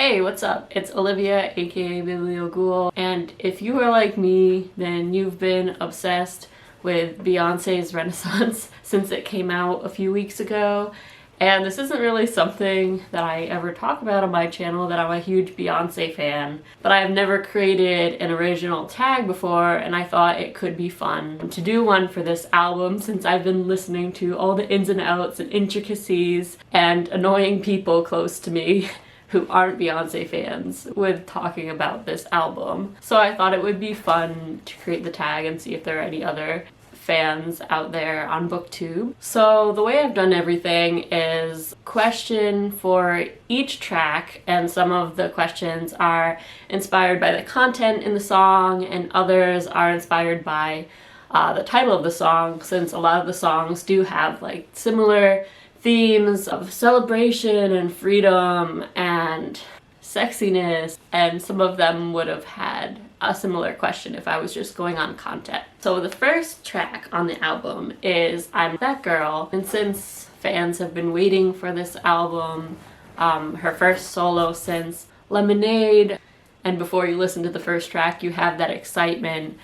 Hey, what's up? It's Olivia, aka Biblioghoul, and if you are like me, then you've been obsessed with Beyonce's Renaissance since it came out a few weeks ago. And this isn't really something that I ever talk about on my channel, that I'm a huge Beyonce fan, but I've never created an original tag before, and I thought it could be fun to do one for this album since I've been listening to all the ins and outs and intricacies and annoying people close to me who aren't Beyonce fans with talking about this album. So I thought it would be fun to create the tag and see if there are any other fans out there on BookTube. So the way I've done everything is question for each track, and some of the questions are inspired by the content in the song and others are inspired by the title of the song, since a lot of the songs do have like similar themes of celebration and freedom and sexiness, and some of them would have had a similar question if I was just going on content. So the first track on the album is I'm That Girl, and since fans have been waiting for this album, her first solo since Lemonade, and before you listen to the first track you have that excitement,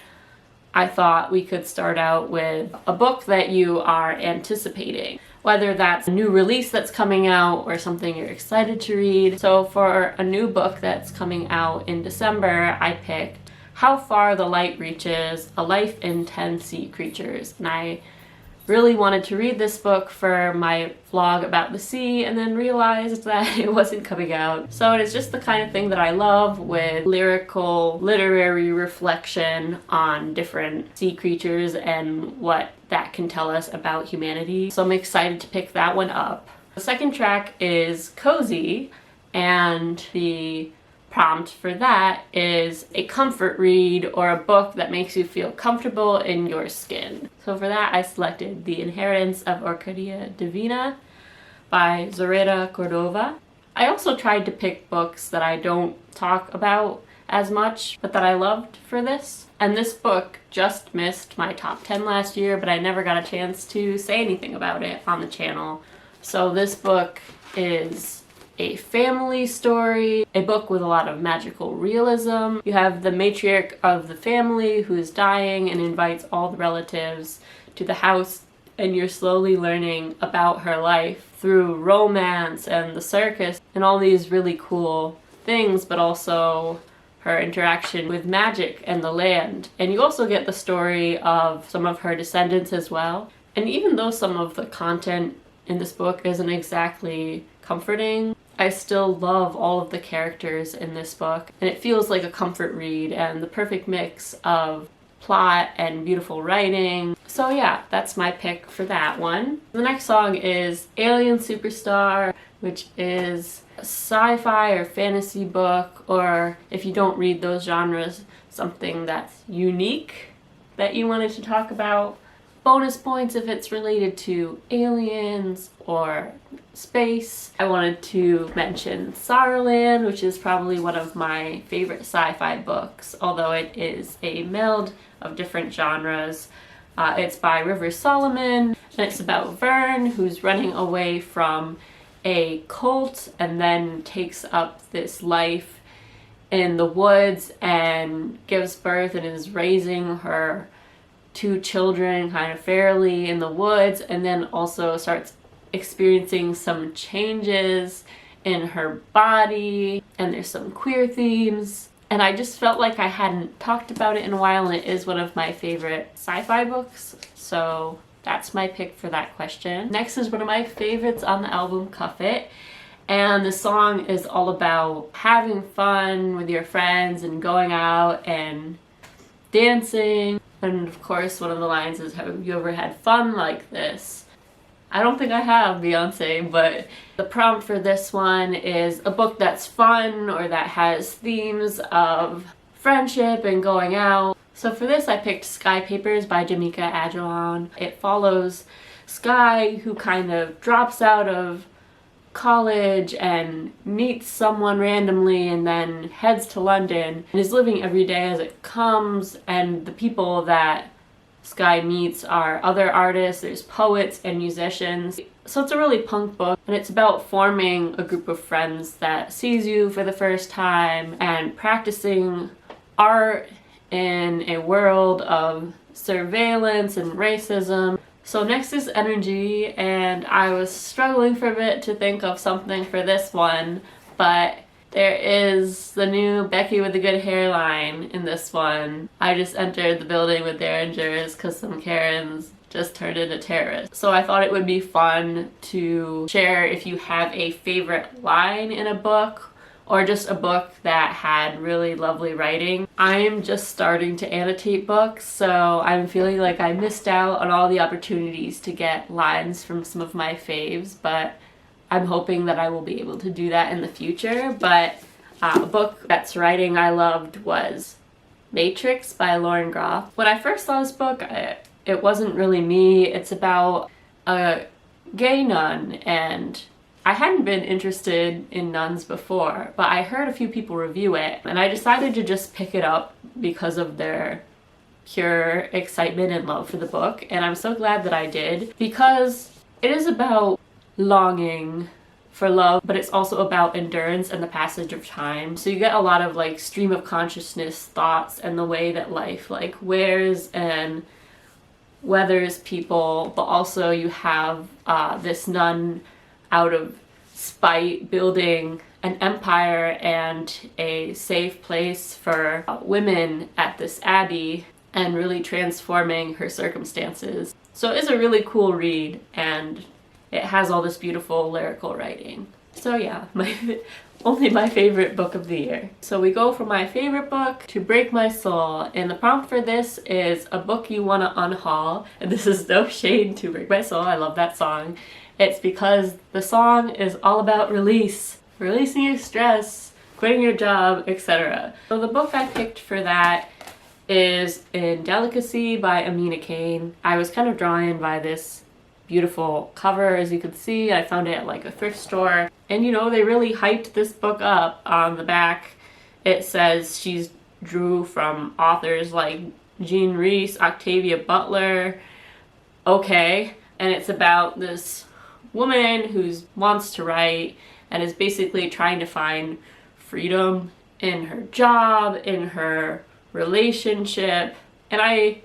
I thought we could start out with a book that you are anticipating, whether that's a new release that's coming out or something you're excited to read. So for a new book that's coming out in December, I picked How Far the Light Reaches, A Life in 10 Sea Creatures. And I really wanted to read this book for my vlog about the sea, and then realized that it wasn't coming out. So it is just the kind of thing that I love, with lyrical, literary reflection on different sea creatures and what that can tell us about humanity. So I'm excited to pick that one up. The second track is Cozy, and the prompt for that is a comfort read or a book that makes you feel comfortable in your skin. So for that I selected The Inheritance of Orquídea Divina by Zoraida Cordova. I also tried to pick books that I don't talk about as much, but that I loved for this. And this book just missed my top 10 last year, but I never got a chance to say anything about it on the channel. So this book is a family story, a book with a lot of magical realism. You have the matriarch of the family who is dying and invites all the relatives to the house, and you're slowly learning about her life through romance and the circus and all these really cool things, but also her interaction with magic and the land. And you also get the story of some of her descendants as well. And even though some of the content in this book isn't exactly comforting, I still love all of the characters in this book, and it feels like a comfort read and the perfect mix of plot and beautiful writing. So yeah, that's my pick for that one. The next song is Alien Superstar, which is a sci-fi or fantasy book, or if you don't read those genres, something that's unique that you wanted to talk about. Bonus points if it's related to aliens or space. I wanted to mention Saarland, which is probably one of my favorite sci-fi books, although it is a meld of different genres. It's by Rivers Solomon, and it's about Vern, who's running away from a cult and then takes up this life in the woods and gives birth and is raising her two children kind of fairly in the woods, and then also starts experiencing some changes in her body, and there's some queer themes. And I just felt like I hadn't talked about it in a while, and it is one of my favorite sci-fi books, so that's my pick for that question. Next is one of my favorites on the album, Cuff It, and the song is all about having fun with your friends and going out and dancing. And of course one of the lines is, have you ever had fun like this? I don't think I have, Beyonce, but the prompt for this one is a book that's fun or that has themes of friendship and going out. So for this I picked Sky Papers by Jamaica Ajalon. It follows Sky, who kind of drops out of college and meets someone randomly and then heads to London and is living every day as it comes, and the people that Sky meets are other artists, there's poets and musicians. So it's a really punk book, and it's about forming a group of friends that sees you for the first time and practicing art in a world of surveillance and racism. So next is energy, and I was struggling for a bit to think of something for this one, but there is the new Becky with the good hairline in this one. I just entered the building with derringers because some Karens just turned into terrorists. So I thought it would be fun to share if you have a favorite line in a book or just a book that had really lovely writing. I'm just starting to annotate books, so I'm feeling like I missed out on all the opportunities to get lines from some of my faves, but I'm hoping that I will be able to do that in the future. But a book that's writing I loved was Matrix by Lauren Groff. When I first saw this book, it wasn't really me. It's about a gay nun, and I hadn't been interested in nuns before, but I heard a few people review it, and I decided to just pick it up because of their pure excitement and love for the book, and I'm so glad that I did, because it is about longing for love, but it's also about endurance and the passage of time. So you get a lot of like stream of consciousness thoughts and the way that life like wears and weathers people, but also you have this nun out of spite building an empire and a safe place for women at this abbey and really transforming her circumstances. So it's a really cool read, and it has all this beautiful lyrical writing. So yeah, only my favorite book of the year. So we go from my favorite book to Break My Soul, and the prompt for this is a book you want to unhaul. And this is no shade to Break My Soul, I love that song. It's because the song is all about releasing your stress, quitting your job, etc. So the book I picked for that is In Delicacy by Amina Kane. I was kind of drawn in by this beautiful cover, as you can see. I found it at like a thrift store, and you know, they really hyped this book up. On the back it says she's drew from authors like Jean Rhys, Octavia Butler. Okay. And it's about this woman who wants to write and is basically trying to find freedom in her job, in her relationship, and I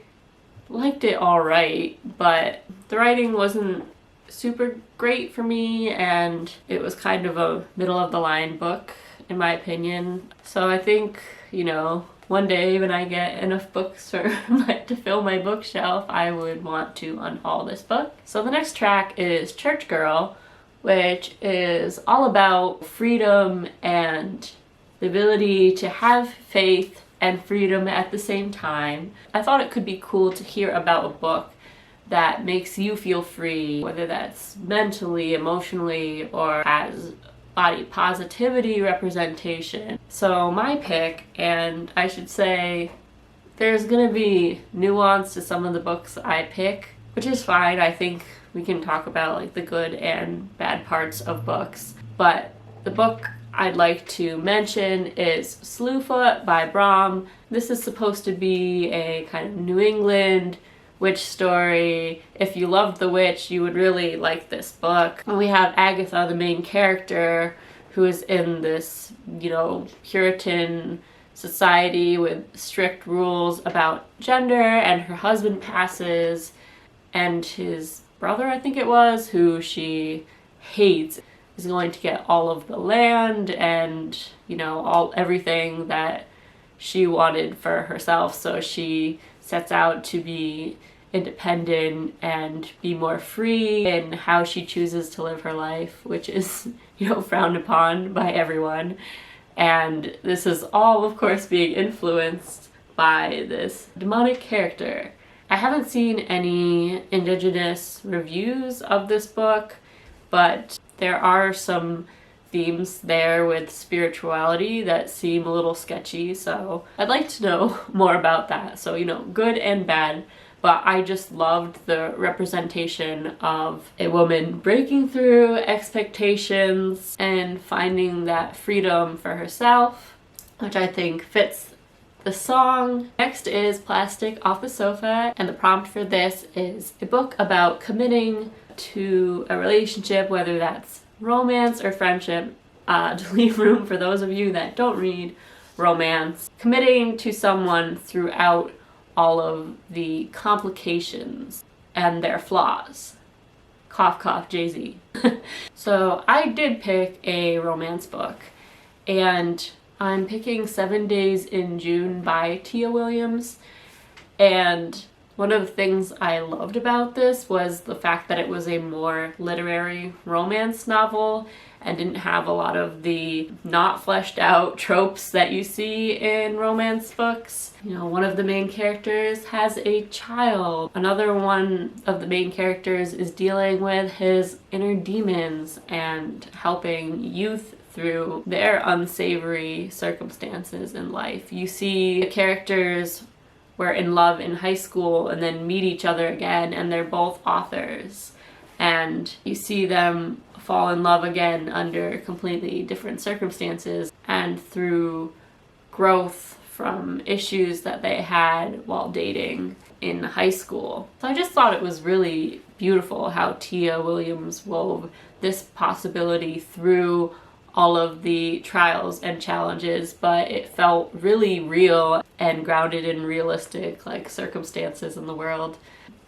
liked it all right, but the writing wasn't super great for me, and it was kind of a middle of the line book in my opinion. So I think, you know, one day when I get enough books to fill my bookshelf, I would want to unhaul this book. So the next track is Church Girl, which is all about freedom and the ability to have faith and freedom at the same time. I thought it could be cool to hear about a book that makes you feel free, whether that's mentally, emotionally, or has body positivity representation. So my pick, and I should say there's gonna be nuance to some of the books I pick, which is fine. I think we can talk about like the good and bad parts of books, but the book I'd like to mention is Slewfoot by Brom. This is supposed to be a kind of New England witch story. If you loved The Witch, you would really like this book. And we have Agatha, the main character, who is in this, you know, Puritan society with strict rules about gender, and her husband passes, and his brother, I think it was, who she hates, is going to get all of the land and, you know, everything that she wanted for herself. So she sets out to be independent and be more free in how she chooses to live her life, which is, you know, frowned upon by everyone. And this is all, of course, being influenced by this demonic character. I haven't seen any Indigenous reviews of this book, but there are some themes there with spirituality that seem a little sketchy, so I'd like to know more about that. So, you know, good and bad, but I just loved the representation of a woman breaking through expectations and finding that freedom for herself, which I think fits the song. Next is Plastic Off the Sofa, and the prompt for this is a book about committing to a relationship, whether that's romance or friendship, to leave room for those of you that don't read romance, committing to someone throughout all of the complications and their flaws. Cough, cough, Jay-Z. So I did pick a romance book, and I'm picking 7 Days in June by Tia Williams. And one of the things I loved about this was the fact that it was a more literary romance novel and didn't have a lot of the not fleshed out tropes that you see in romance books. You know, one of the main characters has a child. Another one of the main characters is dealing with his inner demons and helping youth through their unsavory circumstances in life. You see the characters were in love in high school and then meet each other again, and they're both authors. And you see them fall in love again under completely different circumstances and through growth from issues that they had while dating in high school. So I just thought it was really beautiful how Tia Williams wove this possibility through all of the trials and challenges, but it felt really real and grounded in realistic circumstances in the world.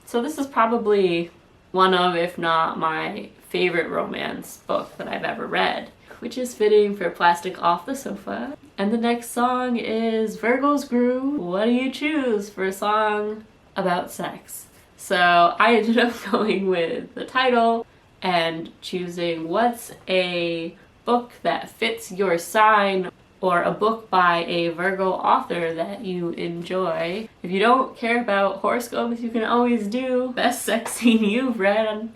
So this is probably one of, if not my favorite romance book that I've ever read, which is fitting for Plastic Off the Sofa. And the next song is Virgos Groove. What do you choose for a song about sex? So I ended up going with the title and choosing what's a book that fits your sign, or a book by a Virgo author that you enjoy. If you don't care about horoscopes, you can always do best sex scene you've read,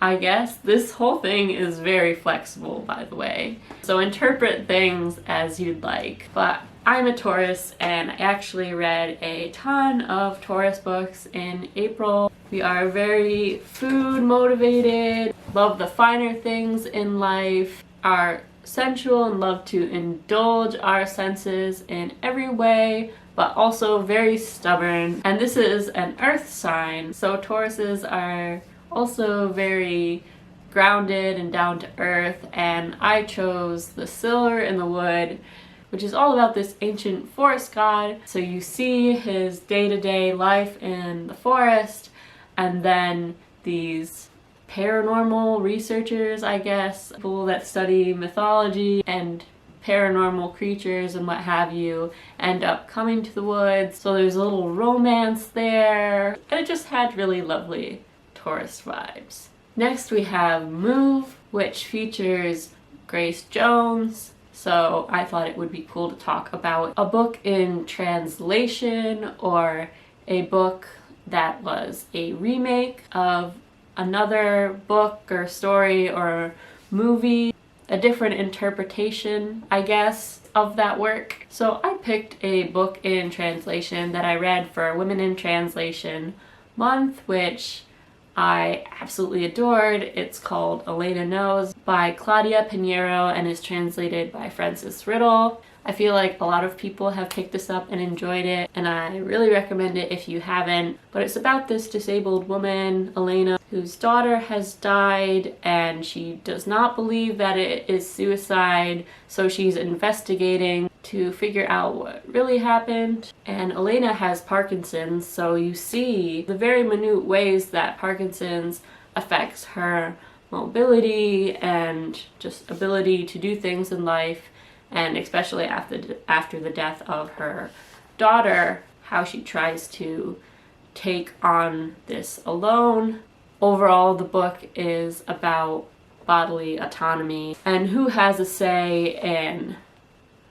I guess. This whole thing is very flexible, by the way. So interpret things as you'd like. But I'm a Taurus, and I actually read a ton of Taurus books in April. We are very food motivated, love the finer things in life, are sensual and love to indulge our senses in every way, but also very stubborn. And this is an earth sign, so Tauruses are also very grounded and down to earth, and I chose the Silver in the Wood, which is all about this ancient forest god. So you see his day-to-day life in the forest, and then these paranormal researchers, I guess, people that study mythology and paranormal creatures and what have you, end up coming to the woods. So there's a little romance there, and it just had really lovely Taurus vibes. Next we have Move, which features Grace Jones. So I thought it would be cool to talk about a book in translation, or a book that was a remake of another book or story or movie, a different interpretation, I guess, of that work. So I picked a book in translation that I read for Women in Translation Month, which I absolutely adored. It's called Elena Knows by Claudia Pinheiro and is translated by Frances Riddle. I feel like a lot of people have picked this up and enjoyed it, and I really recommend it if you haven't. But it's about this disabled woman, Elena, whose daughter has died, and she does not believe that it is suicide, so she's investigating to figure out what really happened. And Elena has Parkinson's, so you see the very minute ways that Parkinson's affects her mobility and just ability to do things in life. And especially after the death of her daughter, how she tries to take on this alone. Overall, the book is about bodily autonomy and who has a say in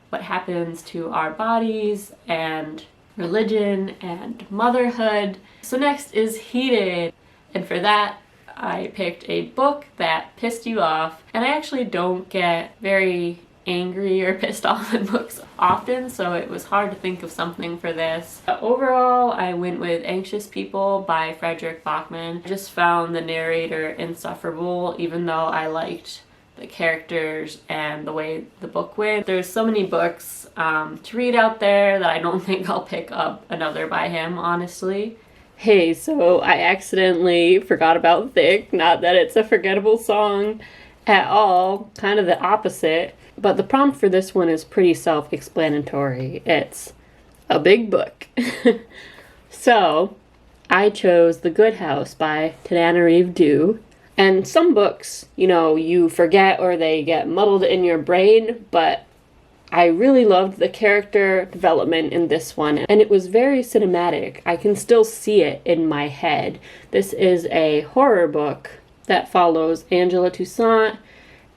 what happens to our bodies, and religion and motherhood. So next is Heated, and for that I picked a book that pissed you off. And I actually don't get very angry or pissed off in books often, so it was hard to think of something for this. But overall, I went with Anxious People by Frederick Bachman. I just found the narrator insufferable, even though I liked the characters and the way the book went. There's so many books to read out there that I don't think I'll pick up another by him, honestly. Hey, so I accidentally forgot about Thick. Not that it's a forgettable song at all, kind of the opposite. But the prompt for this one is pretty self explanatory. It's a big book. So I chose The Good House by Tananarive Due. And some books, you forget or they get muddled in your brain, but I really loved the character development in this one, and it was very cinematic. I can still see it in my head. This is a horror book that follows Angela Toussaint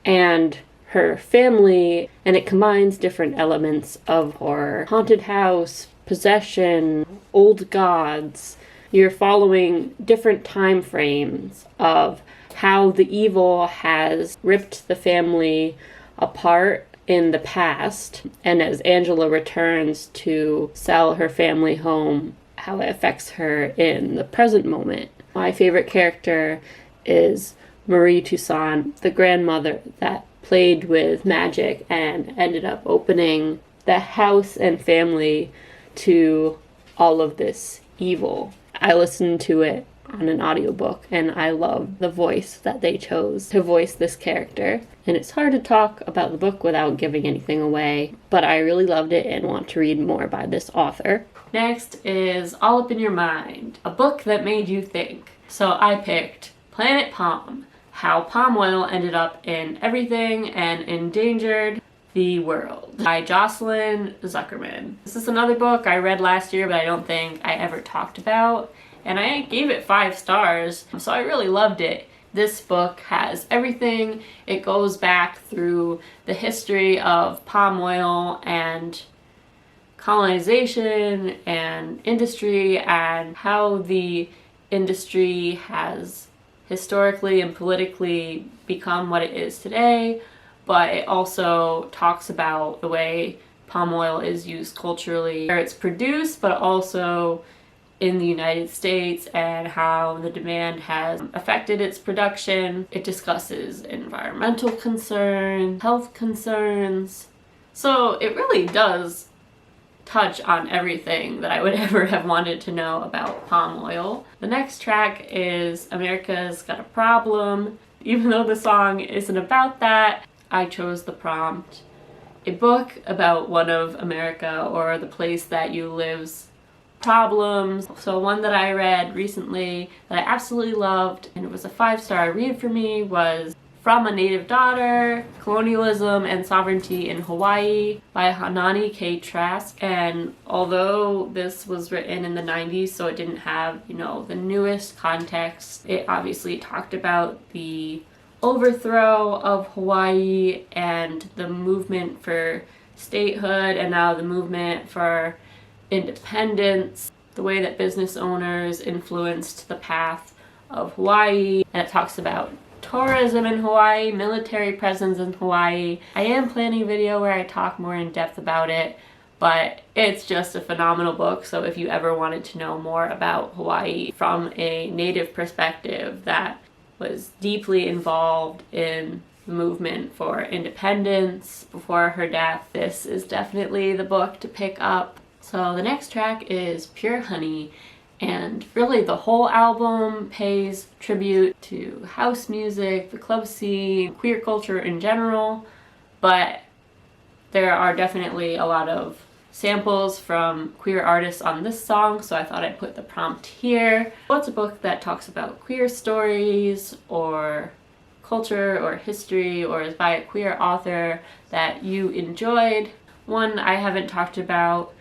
and her family, and it combines different elements of horror. Haunted house, possession, old gods. You're following different time frames of how the evil has ripped the family apart in the past, and as Angela returns to sell her family home, how it affects her in the present moment. My favorite character is Marie Toussaint, the grandmother that played with magic and ended up opening the house and family to all of this evil. I listened to it on an audiobook, and I love the voice that they chose to voice this character. And it's hard to talk about the book without giving anything away, but I really loved it and want to read more by this author. Next is All Up in Your Mind, a book that made you think. So I picked Planet Palm, How Palm Oil Ended Up in Everything and Endangered the World by Jocelyn Zuckerman. This is another book I read last year, but I don't think I ever talked about. And I gave it 5 stars, so I really loved it. This book has everything. It goes back through the history of palm oil and colonization and industry and how the industry has historically and politically become what it is today. But it also talks about the way palm oil is used culturally, where it's produced, but also in the United States and how the demand has affected its production. It discusses environmental concerns, health concerns. So it really does touch on everything that I would ever have wanted to know about palm oil. The next track is America's Got a Problem. Even though the song isn't about that, I chose the prompt. A book about one of America or the place that you live's problems. So one that I read recently that I absolutely loved, and it was a 5-star read for me, was From a Native Daughter, Colonialism and Sovereignty in Hawaii by Hanani K. Trask. And although this was written in the 90s, so it didn't have, the newest context, it obviously talked about the overthrow of Hawaii and the movement for statehood, and now the movement for independence, the way that business owners influenced the path of Hawaii. And it talks about tourism in Hawaii, military presence in Hawaii. I am planning a video where I talk more in depth about it, but it's just a phenomenal book. So if you ever wanted to know more about Hawaii from a native perspective that was deeply involved in the movement for independence before her death, this is definitely the book to pick up. So the next track is Pure Honey, and really the whole album pays tribute to house music, the club scene, queer culture in general, but there are definitely a lot of samples from queer artists on this song, so I thought I'd put the prompt here. What's a book that talks about queer stories or culture or history or is by a queer author that you enjoyed? One I haven't talked about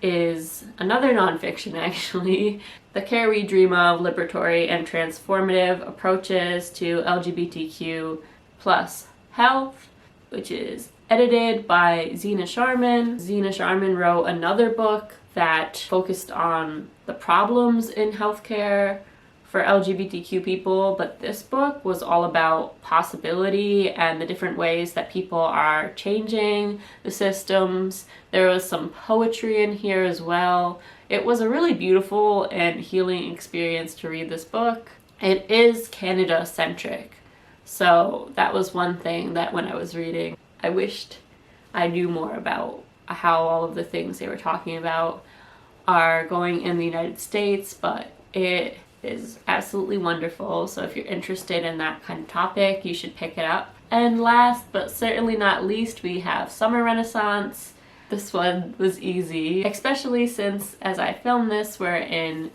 is another nonfiction, actually. The Care We Dream of, Liberatory and Transformative Approaches to LGBTQ plus Health, which is edited by Zena Sharman. Zena Sharman wrote another book that focused on the problems in healthcare for LGBTQ people, but this book was all about possibility and the different ways that people are changing the systems. There was some poetry in here as well. It was a really beautiful and healing experience to read this book. It is Canada-centric, so that was one thing that when I was reading, I wished I knew more about how all of the things they were talking about are going in the United States, but It is absolutely wonderful, so if you're interested in that kind of topic, you should pick it up. And last but certainly not least, we have Summer Renaissance. This one was easy, especially since as I film this, we're in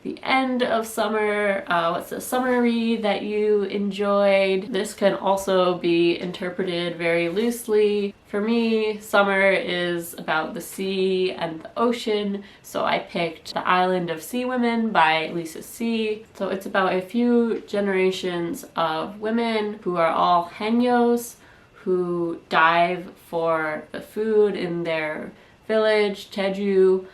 the end of summer. What's a summer read that you enjoyed? This can also be interpreted very loosely. For me, summer is about the sea and the ocean, so I picked The Island of Sea Women by Lisa C. So it's about a few generations of women who are all henyos, who dive for the food in their village, Teju,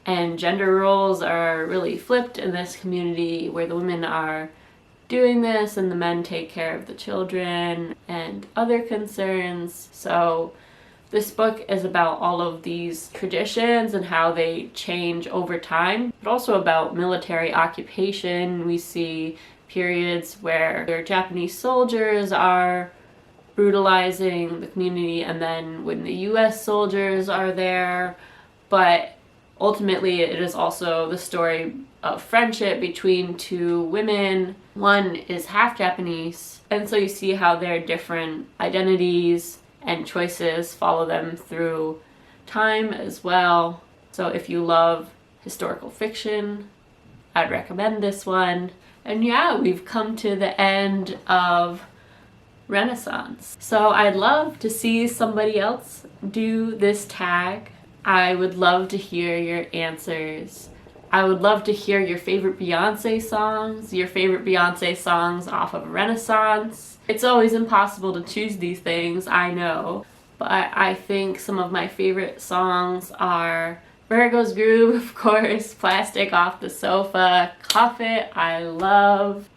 and gender roles are really flipped in this community where the women are doing this and the men take care of the children and other concerns. So this book is about all of these traditions and how they change over time, but also about military occupation. We see periods where Japanese soldiers are brutalizing the community, and then when the US soldiers are there. But ultimately, it is also the story of friendship between two women. One is half Japanese, and so you see how their different identities and choices follow them through time as well. So if you love historical fiction, I'd recommend this one. And yeah, we've come to the end of Renaissance. So I'd love to see somebody else do this tag. I would love to hear your answers. I would love to hear your favorite Beyonce songs off of Renaissance. It's always impossible to choose these things, I know, but I think some of my favorite songs are Virgos Groove, of course, Plastic Off the Sofa, Cuff It, I love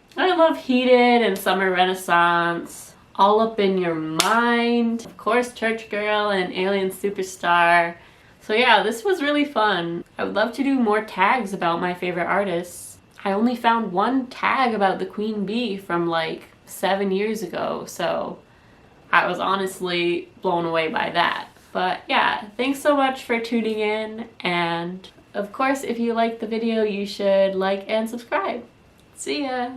Heated and Summer Renaissance. All Up in Your Mind, of course Church Girl and Alien Superstar. So yeah, this was really fun. I would love to do more tags about my favorite artists. I only found one tag about the Queen Bee from like 7 years ago, so I was honestly blown away by that. But yeah, thanks so much for tuning in, and of course if you liked the video you should like and subscribe. See ya!